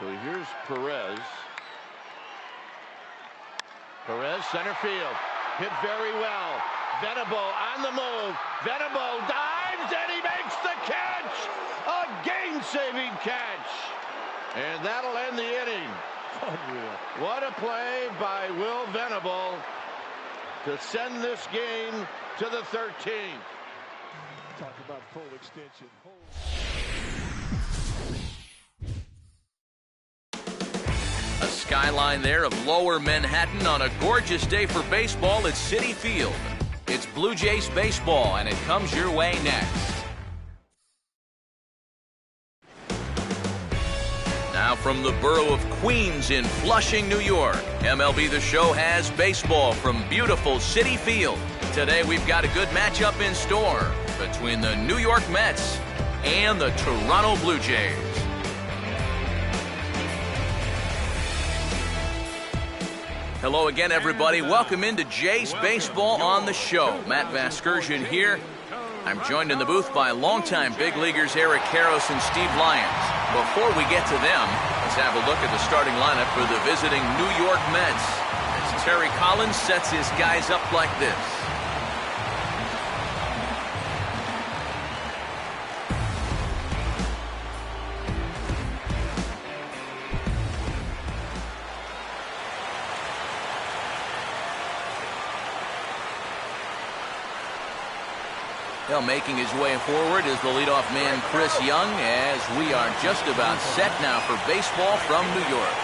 So here's Perez. Perez, center field, hit very well. Venable on the move. Venable dives and he makes the catch. A game-saving catch. And that'll end the inning. Unreal. What a play by Will Venable to send this game to the 13th. Talk about full extension. A skyline there of lower Manhattan on a gorgeous day for baseball at Citi Field. It's Blue Jays baseball, and it comes your way next. Now from the borough of Queens in Flushing, New York, MLB The Show has baseball from beautiful Citi Field. Today we've got a good matchup in store between the New York Mets and the Toronto Blue Jays. Hello again, everybody. Welcome into Jays Baseball on the Show. Matt Vasgersian here. I'm joined in the booth by longtime big leaguers Eric Karros and Steve Lyons. Before we get to them, let's have a look at the starting lineup for the visiting New York Mets as Terry Collins sets his guys up like this. Well, making his way forward is the leadoff man, Chris Young, as we are just about set now for baseball from New York.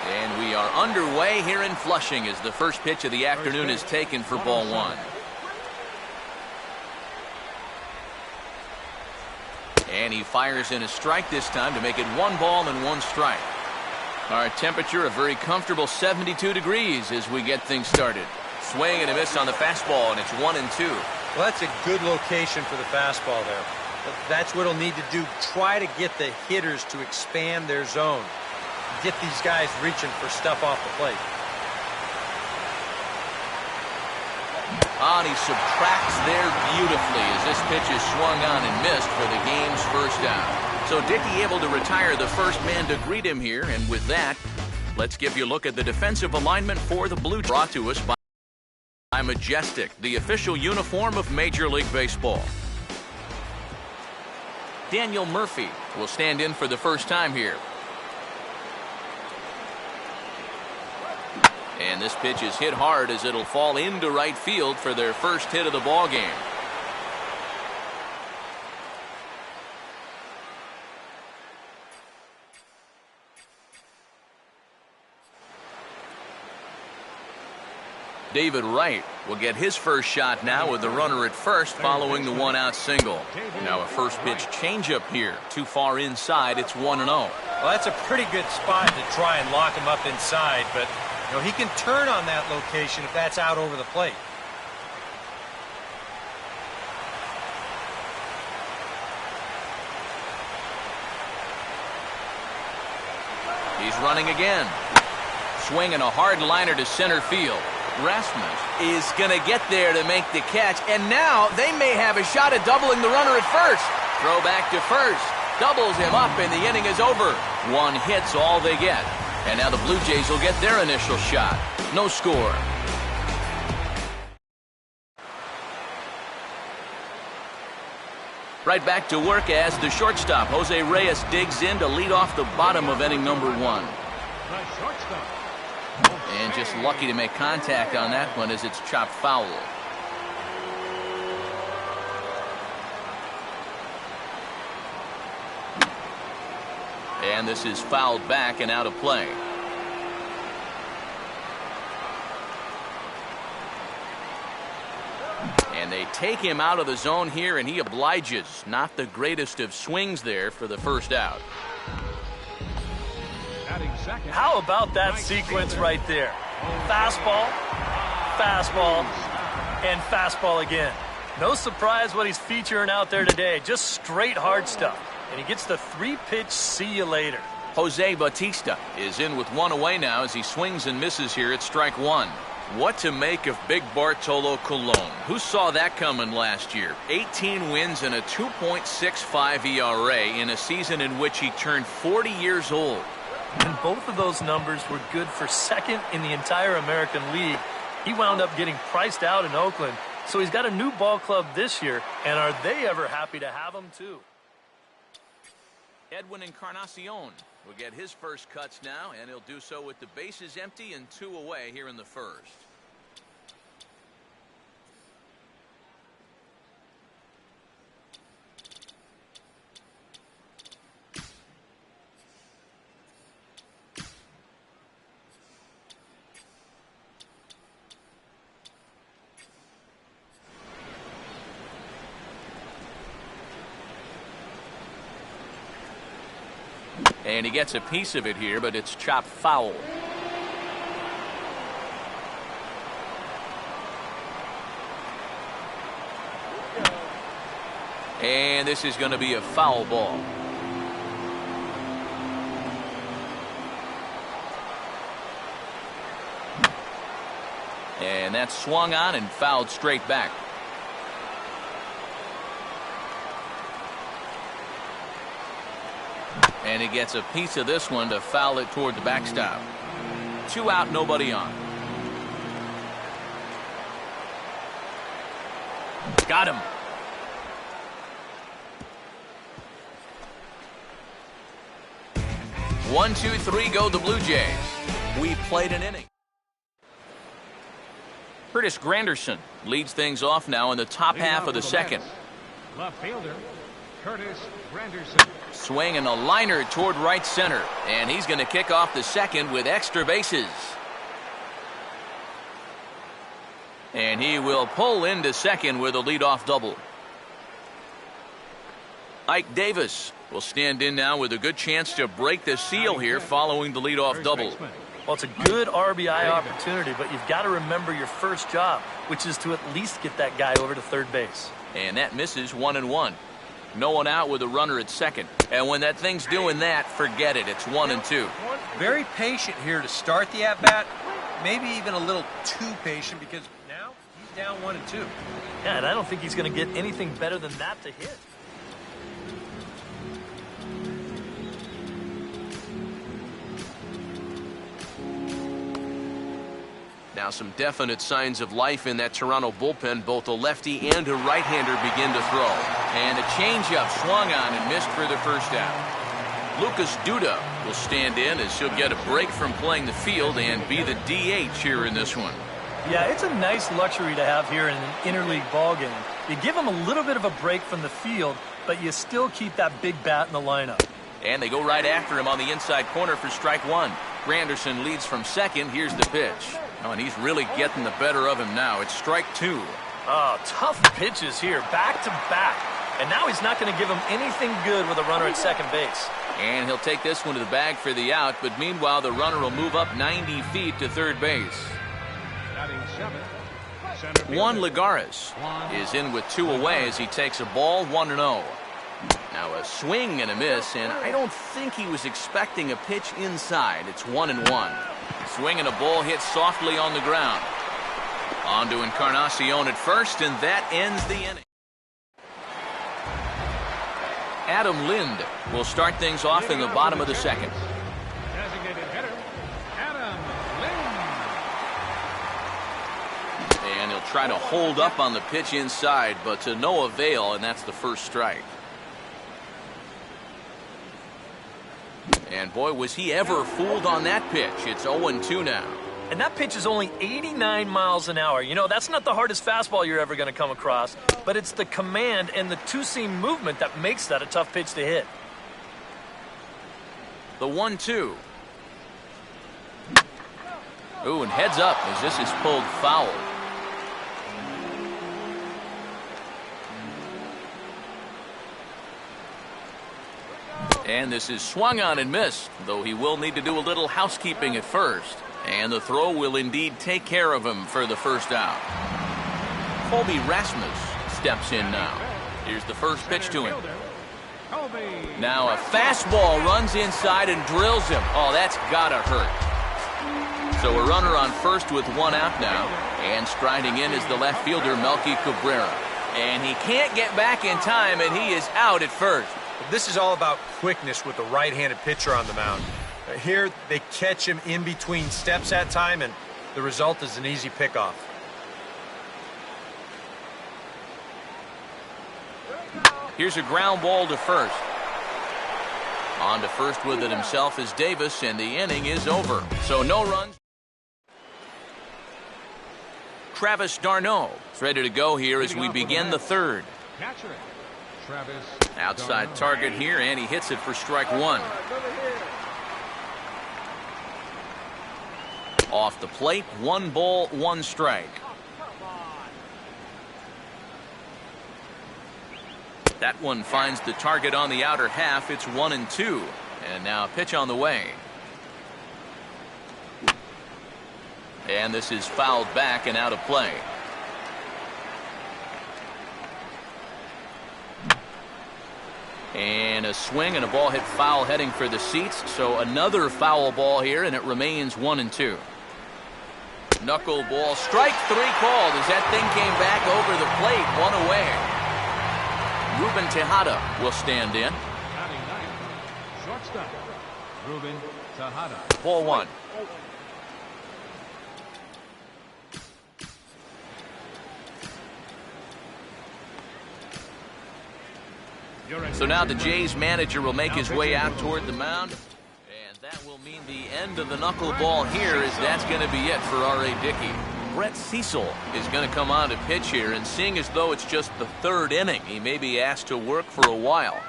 And we are underway here in Flushing as the first pitch of the afternoon is taken for ball one. And he fires in a strike this time to make it 1 ball and 1 strike. Our temperature a very comfortable 72 degrees as we get things started. Swing and a miss on the fastball, and it's 1-2. Well, that's a good location for the fastball there. That's what he'll need to do. Try to get the hitters to expand their zone. Get these guys reaching for stuff off the plate. And he subtracts there beautifully as this pitch is swung on and missed for the game's first out. So Dickey able to retire the first man to greet him here, and with that, let's give you a look at the defensive alignment for the Blue Jays. Brought to us by Majestic, the official uniform of Major League Baseball. Daniel Murphy will stand in for the first time here. And this pitch is hit hard as it'll fall into right field for their first hit of the ball game. David Wright will get his first shot now with the runner at first following the 1-out single. Now a first pitch changeup here. Too far inside, it's 1-0. Well, that's a pretty good spot to try and lock him up inside, but he can turn on that location if that's out over the plate. He's running again. Swinging a hard liner to center field. Rasmus is going to get there to make the catch, and now they may have a shot at doubling the runner at first. Throw back to first. Doubles him up, and the inning is over. 1 hit's all they get. And now the Blue Jays will get their initial shot. No score. Right back to work as the shortstop, Jose Reyes, digs in to lead off the bottom of inning number 1. And just lucky to make contact on that one as it's chopped foul. And this is fouled back and out of play. And they take him out of the zone here, and he obliges. Not the greatest of swings there for the first out. How about that sequence right there? Fastball, fastball, and fastball again. No surprise what he's featuring out there today. Just straight hard stuff. And he gets the 3-pitch see you later. Jose Bautista is in with 1 away now as he swings and misses here at strike 1. What to make of Big Bartolo Colon? Who saw that coming last year? 18 wins and a 2.65 ERA in a season in which he turned 40 years old. And both of those numbers were good for second in the entire American League. He wound up getting priced out in Oakland, so he's got a new ball club this year, and are they ever happy to have him too? Edwin Encarnacion will get his first cuts now, and he'll do so with the bases empty and 2 away here in the first. And he gets a piece of it here, but it's chopped foul. And this is going to be a foul ball. And that's swung on and fouled straight back. And he gets a piece of this one to foul it toward the backstop. 2 out, nobody on. Got him. 1, 2, 3 go the Blue Jays. We played an inning. Curtis Granderson leads things off now in the top half of the second. Left fielder, Curtis Granderson. Swinging a liner toward right center, and he's going to kick off the second with extra bases. And he will pull into second with a leadoff double. Ike Davis will stand in now with a good chance to break the seal here following the leadoff double. Well, it's a good RBI opportunity, but you've got to remember your first job, which is to at least get that guy over to third base. And that misses 1-1. No one out with a runner at second. And when that thing's doing that, forget it. It's 1-2. Very patient here to start the at-bat. Maybe even a little too patient because now he's down 1-2. Yeah, and I don't think he's going to get anything better than that to hit. Now some definite signs of life in that Toronto bullpen. Both a lefty and a right-hander begin to throw. And a changeup swung on and missed for the first out. Lucas Duda will stand in as he'll get a break from playing the field and be the DH here in this one. Yeah, it's a nice luxury to have here in an interleague ball game. You give him a little bit of a break from the field, but you still keep that big bat in the lineup. And they go right after him on the inside corner for strike 1. Granderson leads from second. Here's the pitch. Oh, and he's really getting the better of him now. It's strike 2. Oh, tough pitches here, back to back. And now he's not going to give him anything good with a runner at second base. And he'll take this one to the bag for the out, but meanwhile the runner will move up 90 feet to third base. Juan Lagares is in with 2 away as he takes a ball, 1-0. Now a swing and a miss, and I don't think he was expecting a pitch inside. It's 1-1. Swing and a ball hit softly on the ground. On to Encarnacion at first, and that ends the inning. Adam Lind will start things off in the bottom of the second. Designated hitter, Adam Lind. And he'll try to hold up on the pitch inside, but to no avail, and that's the first strike. And boy, was he ever fooled on that pitch. It's 0-2 now. And that pitch is only 89 miles an hour. You know, that's not the hardest fastball you're ever going to come across, but it's the command and the two-seam movement that makes that a tough pitch to hit. The 1-2. Ooh, and heads up as this is pulled foul. And this is swung on and missed, though he will need to do a little housekeeping at first. And the throw will indeed take care of him for the first out. Colby Rasmus steps in now. Here's the first pitch to him. Now a fastball runs inside and drills him. Oh, that's gotta hurt. So a runner on first with one out now. And striding in is the left fielder, Melky Cabrera. And he can't get back in time, and he is out at first. This is all about quickness with the right-handed pitcher on the mound. Here, they catch him in between steps that time, and the result is an easy pickoff. Here's a ground ball to first. On to first with it himself is Davis, and the inning is over. So no runs. Travis d'Arnaud is ready to go here as we begin the third. Catcher, Travis Outside d'Arnaud. target here, and he hits it for strike one. Off the plate, 1 ball, 1 strike. That one finds the target on the outer half. It's 1-2. And now a pitch on the way. And this is fouled back and out of play. And a swing and a ball hit foul heading for the seats. So another foul ball here, and it remains 1-2. Knuckleball, strike 3 called as that thing came back over the plate, 1 away. Ruben Tejada will stand in. Batting ninth, shortstop, Ruben Tejada. Ball 1. So now the Jays manager will make his way out toward the mound. And that will mean the end of the knuckleball here, as that's going to be it for R.A. Dickey. Brett Cecil is going to come on to pitch here, and seeing as though it's just the 3rd inning, he may be asked to work for a while.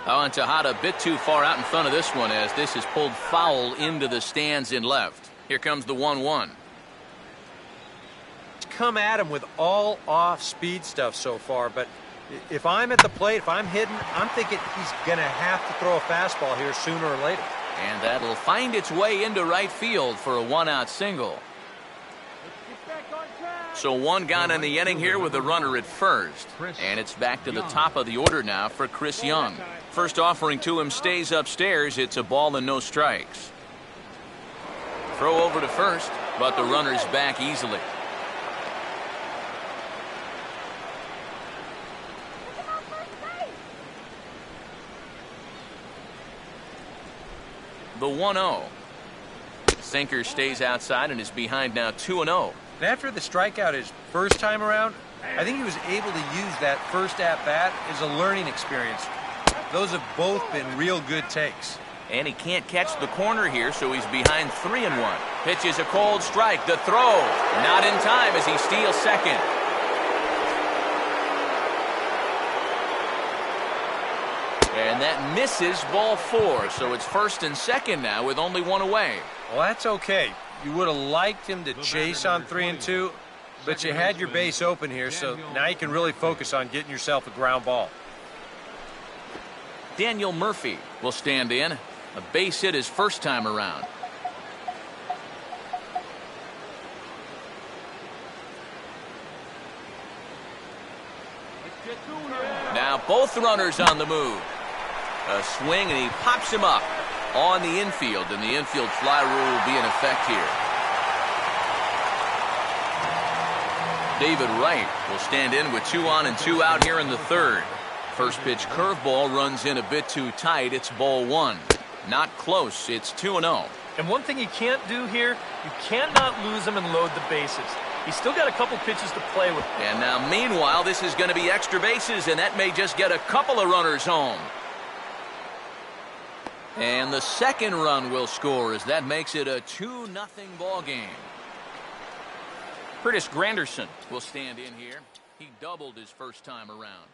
And Tejada a bit too far out in front of this one, as this is pulled foul into the stands in left. Here comes the 1-1. Come at him with all off-speed stuff so far, but if I'm at the plate, if I'm hitting, I'm thinking he's going to have to throw a fastball here sooner or later. And that'll find its way into right field for a 1-out single. So 1 gone in the inning here with a runner at first. And it's back to the top of the order now for Chris Young. First offering to him stays upstairs. It's a ball and no strikes. Throw over to first, but the runner's back easily. The 1-0. Sinker stays outside and is behind now 2-0. And after the strikeout his first time around, I think he was able to use that first at-bat as a learning experience. Those have both been real good takes. And he can't catch the corner here, so he's behind 3-1. Pitches a cold strike. The throw. Not in time as he steals second. And that misses ball 4, so it's first and second now with only 1 away. Well, that's okay. You would have liked him to chase on 3-2, but you had your base open here, so now you can really focus on getting yourself a ground ball. Daniel Murphy will stand in. A base hit his first time around. Now both runners on the move. A swing, and he pops him up on the infield, and the infield fly rule will be in effect here. David Wright will stand in with 2 on and 2 out here in the third. First pitch curveball runs in a bit too tight. It's ball 1. Not close. It's 2-0. And one thing you can't do here, you cannot lose him and load the bases. He's still got a couple pitches to play with. And now, meanwhile, this is going to be extra bases, and that may just get a couple of runners home. And the second run will score as that makes it a 2-0 ball game. Curtis Granderson will stand in here. He doubled his first time around.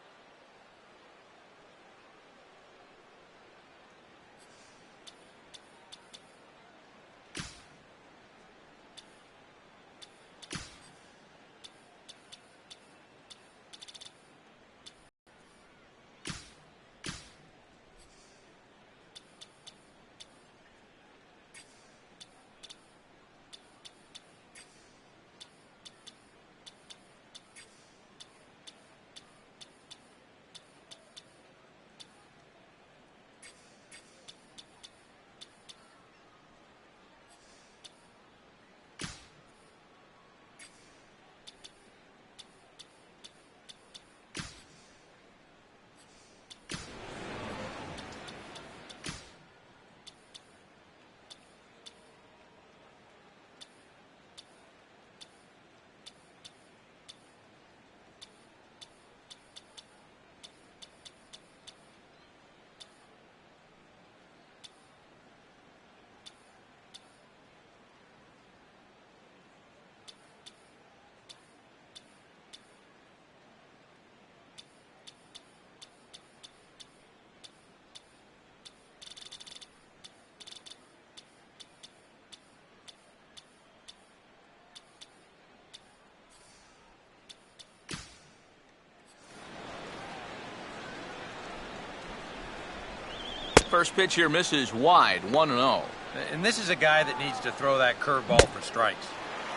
First pitch here misses wide, 1-0. And this is a guy that needs to throw that curveball for strikes.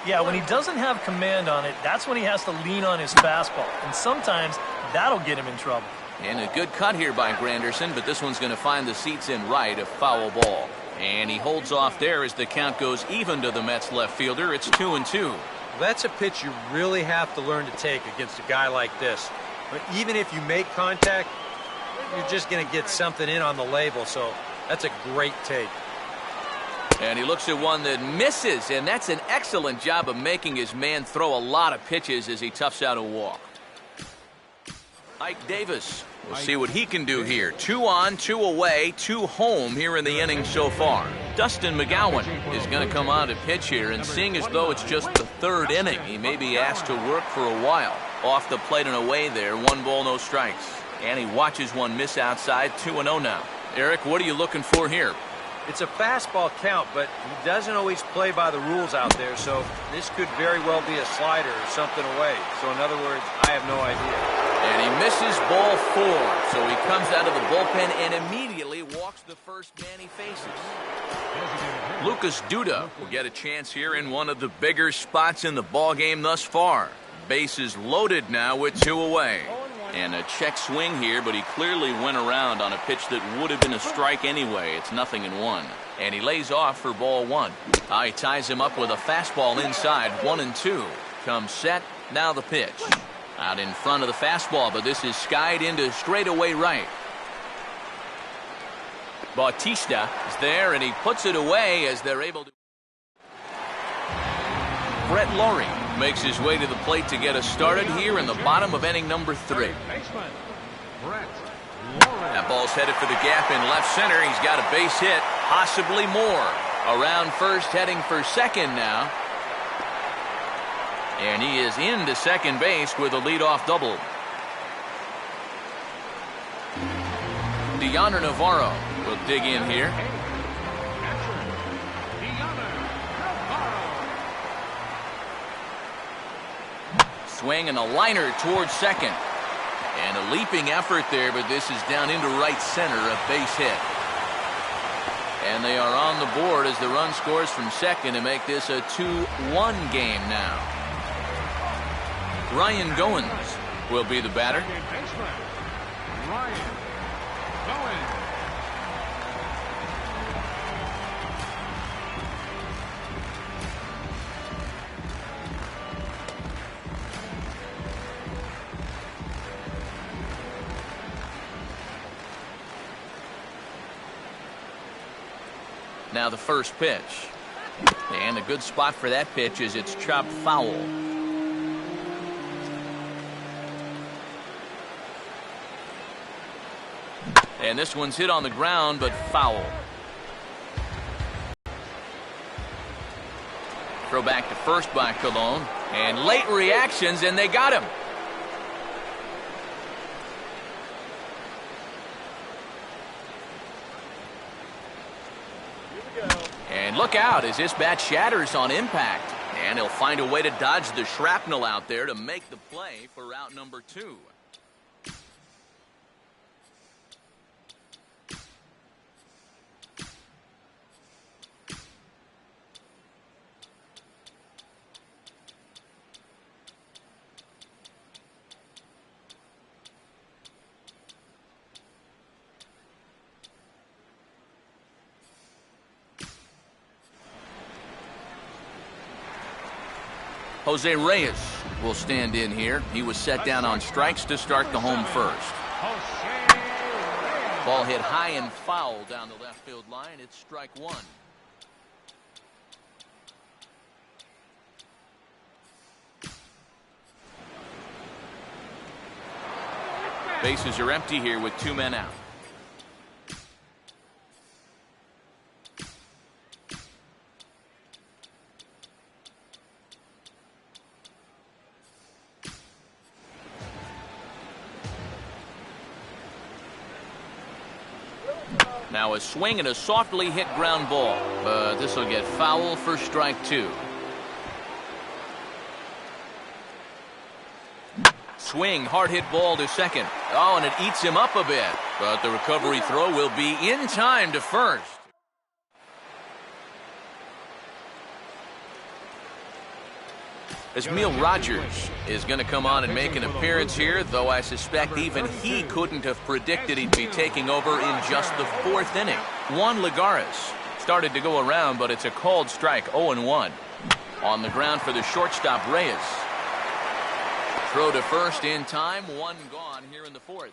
Yeah, when he doesn't have command on it, that's when he has to lean on his fastball. And sometimes that'll get him in trouble. And a good cut here by Granderson, but this one's going to find the seats in right, a foul ball. And he holds off there as the count goes even to the Mets left fielder. It's 2-2. That's a pitch you really have to learn to take against a guy like this. But even if you make contact, you're just going to get something in on the label, so that's a great take. And he looks at one that misses, and that's an excellent job of making his man throw a lot of pitches as he toughs out a walk. Ike Davis, we'll see what he can do here. 2 on, 2 away, 2 home here in the inning so far. Dustin McGowan is going to come on to pitch here, and seeing as though it's just the 3rd inning, he may be asked to work for a while. Off the plate and away there, 1 ball, no strikes. And he watches one miss outside, 2-0 now. Eric, what are you looking for here? It's a fastball count, but he doesn't always play by the rules out there, so this could very well be a slider or something away. So in other words, I have no idea. And he misses ball 4, so he comes out of the bullpen and immediately walks the first man he faces. Lucas Duda will get a chance here in one of the bigger spots in the ballgame thus far. Bases loaded now with 2 away. And a check swing here, but he clearly went around on a pitch that would have been a strike anyway. It's 0-1. And he lays off for ball 1. He ties him up with a fastball inside, 1-2. Comes set, now the pitch. Out in front of the fastball, but this is skied into straightaway right. Bautista is there, and he puts it away as they're able to. Brett Lawrie makes his way to the plate to get us started here in the bottom of inning number 3. That ball's headed for the gap in left center. He's got a base hit, possibly more. Around first, heading for second now. And he is into second base with a leadoff double. Deoner Navarro will dig in here. Swing and a liner towards second. And a leaping effort there, but this is down into right center, a base hit. And they are on the board as the run scores from second to make this a 2-1 game now. Ryan Goins will be the batter. Ryan Goins. Now the first pitch. And a good spot for that pitch is it's chopped foul. And this one's hit on the ground, but foul. Throw back to first by Colon. And late reactions, and they got him. And look out as this bat shatters on impact. And he'll find a way to dodge the shrapnel out there to make the play for out number 2. Jose Reyes will stand in here. He was set down on strikes to start the home first. Ball hit high and foul down the left field line. It's strike 1. Bases are empty here with 2 men out. Now a swing and a softly hit ground ball, but this will get foul for strike 2. Swing, hard hit ball to second. Oh, and it eats him up a bit. But the recovery throw will be in time to first. Emil Rogers is going to come on and make an appearance here, though I suspect even he couldn't have predicted he'd be taking over in just the 4th inning. Juan Lagares started to go around, but it's a called strike, 0-1. On the ground for the shortstop, Reyes. Throw to first in time, 1 gone here in the 4th.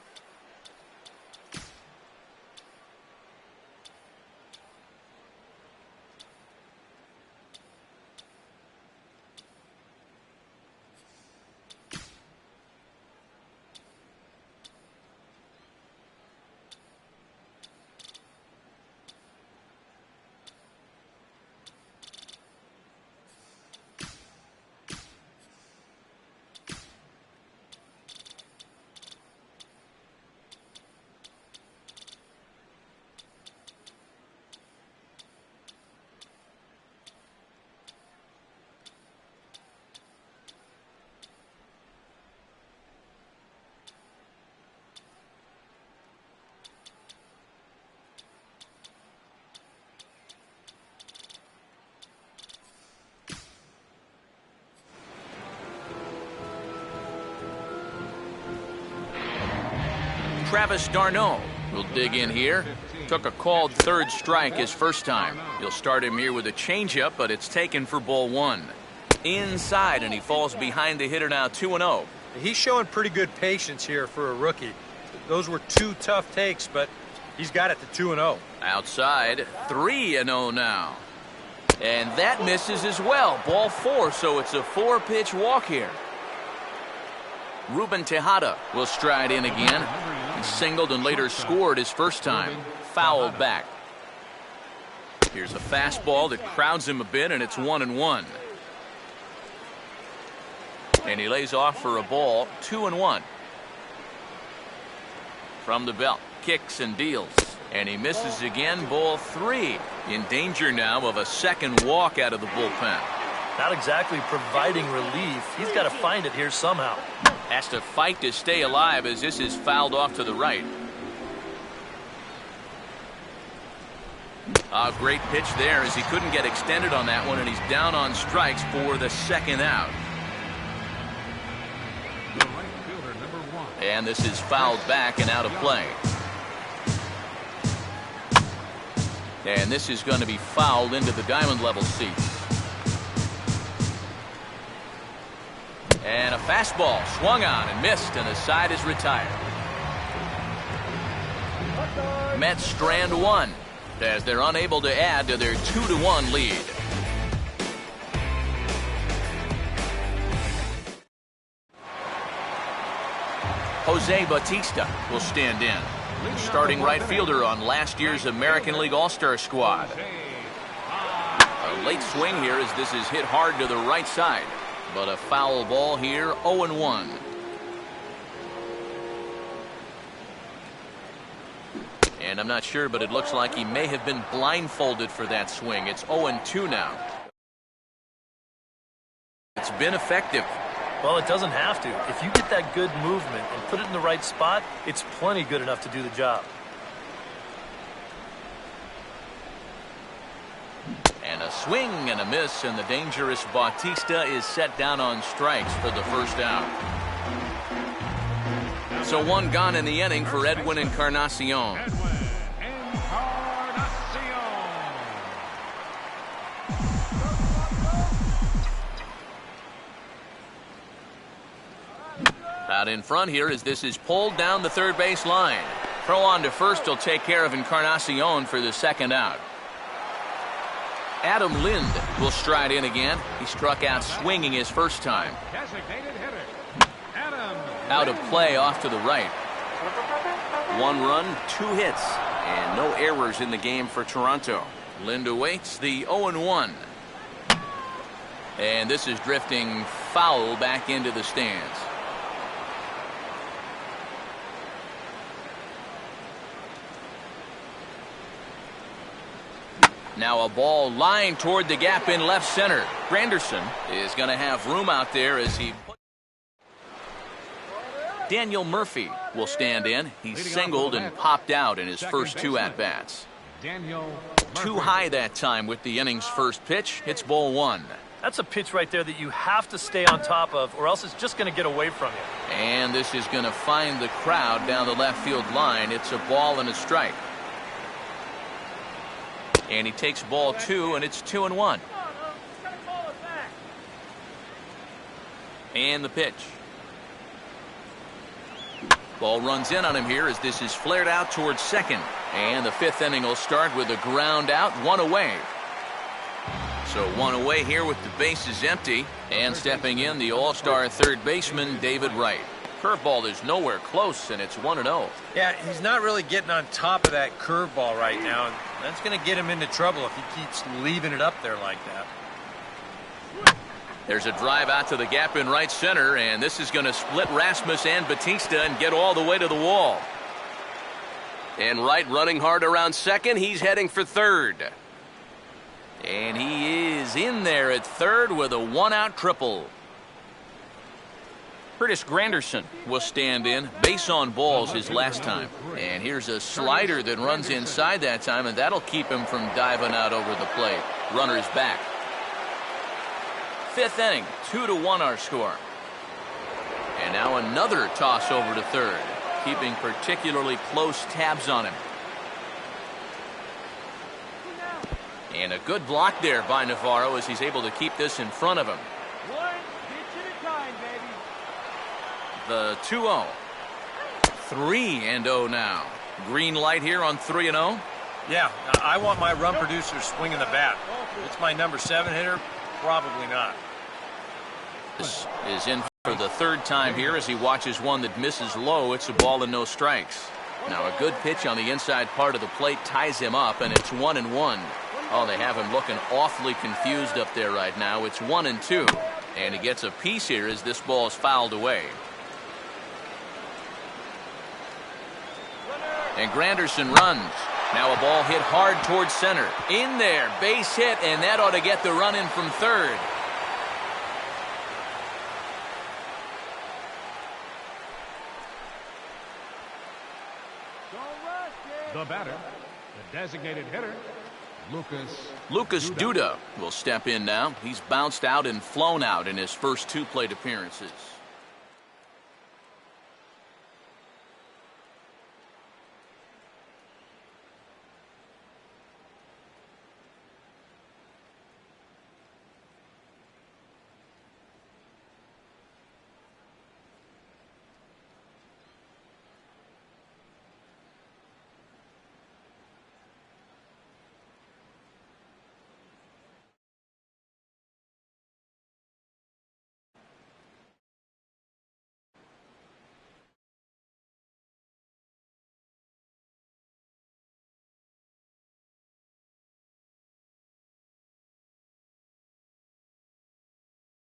Travis d'Arnaud will dig in here. Took a called 3rd strike his first time. You'll start him here with a changeup, but it's taken for ball 1. Inside, and he falls behind the hitter now, 2-0. He's showing pretty good patience here for a rookie. Those were 2 tough takes, but he's got it to 2-0. Outside, 3-0 now. And that misses as well. Ball 4, so it's a 4-pitch walk here. Ruben Tejada will stride in again. He singled and later scored his first time. Fouled back. Here's a fastball that crowds him a bit, and it's 1-1. And he lays off for a ball, 2-1. From the belt, kicks and deals. And he misses again, ball 3. In danger now of a second walk out of the bullpen. Not exactly providing relief. He's got to find it here somehow. Has to fight to stay alive as this is fouled off to the right. A great pitch there as he couldn't get extended on that one, and he's down on strikes for the second out. The right fielder, number 1. And this is fouled back and out of play. And this is going to be fouled into the diamond level seats. And a fastball swung on and missed, and the side is retired. Mets strand 1 as they're unable to add to their 2-1 lead. Jose Bautista will stand in. Starting right fielder on last year's American League All-Star squad. A late swing here as this is hit hard to the right side. But a foul ball here, 0-1. And I'm not sure, but it looks like he may have been blindfolded for that swing. It's 0-2 now. It's been effective. Well, it doesn't have to. If you get that good movement and put it in the right spot, it's plenty good enough to do the job. And a swing and a miss, and the dangerous Bautista is set down on strikes for the first out. So 1 gone in the inning for Edwin Encarnacion. Out in front here as this is pulled down the third base line. Throw on to first will take care of Encarnacion for the second out. Adam Lind will stride in again. He struck out swinging his first time. Designated hitter, Adam Out of play off to the right. 1 run, 2 hits, and no errors in the game for Toronto. Lind awaits the 0-1. And this is drifting foul back into the stands. Now a ball lined toward the gap in left center. Granderson is going to have room out there as he... Daniel Murphy will stand in. He's singled and popped out in his first 2 at-bats. Daniel Too Murphy. high that time with the inning's first pitch. It's ball 1. That's a pitch right there that you have to stay on top of, or else it's just going to get away from you. And this is going to find the crowd down the left field line. It's a ball and a strike. And he takes ball 2, and it's 2-1. And the pitch. Ball runs in on him here as this is flared out towards second. And the 5th inning will start with a ground out, 1 away. So 1 away here with the bases empty. And stepping in, the all-star third baseman, David Wright. Curveball is nowhere close, and it's 1-0. Yeah, he's not really getting on top of that curveball right now, and that's going to get him into trouble if he keeps leaving it up there like that. There's a drive out to the gap in right center, and this is going to split Rasmus and Batista and get all the way to the wall. And Wright running hard around second. He's heading for third. And he is in there at third with a 1-out triple. Curtis Granderson will stand in. Base on balls his last time. And here's a slider that runs inside that time, and that'll keep him from diving out over the plate. Runner's back. 5th inning, 2-1 our score. And now another toss over to third, keeping particularly close tabs on him. And a good block there by Navarro as he's able to keep this in front of him. The 2-0. 3-0 now. Green light here on 3-0. Yeah, I want my run producer swinging the bat. If it's my number 7 hitter, probably not. This is in for the 3rd time here as he watches one that misses low. It's a ball and no strikes. Now a good pitch on the inside part of the plate ties him up, and it's 1-1. Oh, they have him looking awfully confused up there right now. It's 1-2, and he gets a piece here as this ball is fouled away. And Granderson runs. Now a ball hit hard towards center. In there, base hit, and that ought to get the run in from third. The batter, the designated hitter, Lucas Duda will step in now. He's bounced out and flown out in his first 2 plate appearances.